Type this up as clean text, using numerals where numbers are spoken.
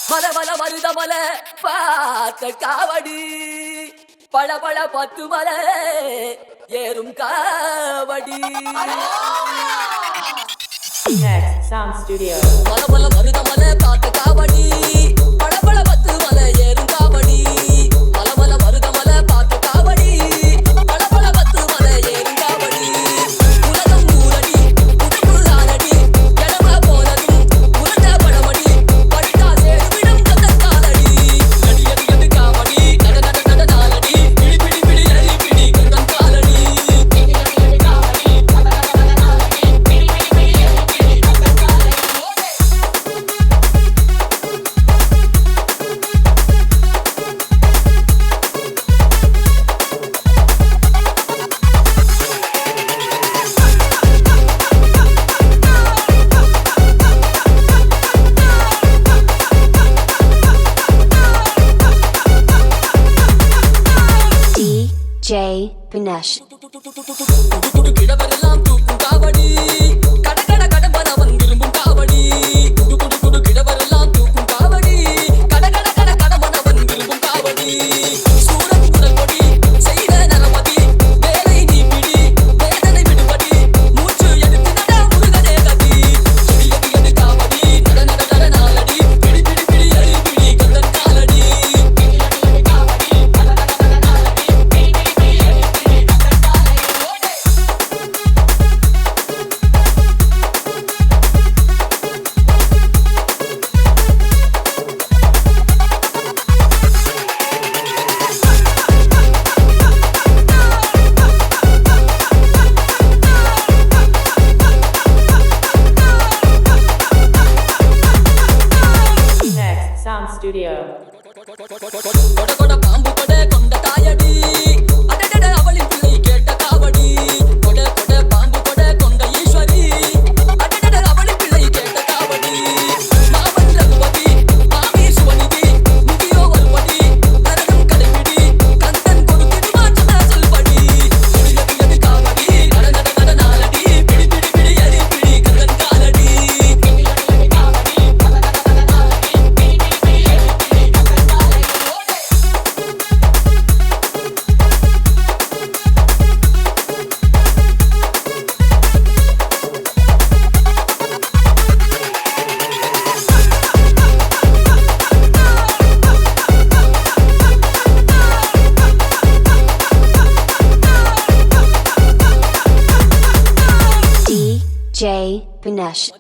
மல மல மருத மல பார்த்த காவடி பழ பழ பத்து மல ஏறும் காவடி Next Sound Studio. மல மல மருத மல பார்த்த காவடி பழ பழ பத்து மல ஏறும் காவடி மல மல மருத மல பார்த்த காவடி பழ பழ பத்து மல ஏறும் காவடி உலகம் ஊரடி உடம்பு ஆனடி எடம போனதும் உலக படமடி படித்தா சேருவிடம் கந்த காலடி அடி அடி அடி காவடி நட நட நட நாலடி பிடி பிடி பிடி அடி பிடி கந்தன் காலடி அடி அடி அடி காவடி நட நட நட நாலடி பிடி பிடி பிடி அடி பிடி கந்தன் காலடி DJ Pinesh. கிடவரெல்லாம் தூக்கும் காவடி கட கட கடம்பனவன் விரும்பும் காவடி குடு குடு குடு கிடவரெல்லாம் தூக்கும் காவடி கட கட கட கடம்பனவன் விரும்பும் காவடி சூரன் குடல் கொடி செய்த நரபதி வேலை நீ பிடி வேதனை விடுபடி மூச்சு எடுத்து நட முருகனே கதி எடி எடி எடி காவடி நட நட நட நாலடி பிடி பிடி பிடி அடி பிடி கந்தன் காலடி எடி எடி எடி காவடி நட நட நட நாலடி பிடி பிடி பிடி அடி பிடி கந்தன் காலடி Next Sound Studio. கொட கொட பாம்பு கொட கொண்ட காயடி அடடட அவளின் பிள்ளை கேட்ட காவடி கொட கொட பாம்பு கொட கொண்ட ஈஸ்வரி அடடட அவளின் பிள்ளை கேட்ட காவடி மாமன் ரகுபதி மாமி சுவனிதி முதியோ வருபடி நரகம் கடைபிடி கந்தன் கொடுத்திடுவான் சொன்ன சொல்படி எடி எடி எடி காவடி நட நட நட நாலடி பிடி பிடி பிடி அடி பிடி கந்தன் காலடி எடி எடி எடி காவடி நட நட நட நாலடி பிடி பிடி பிடி அடி பிடி கந்தன் காலடி DJ Pinesh.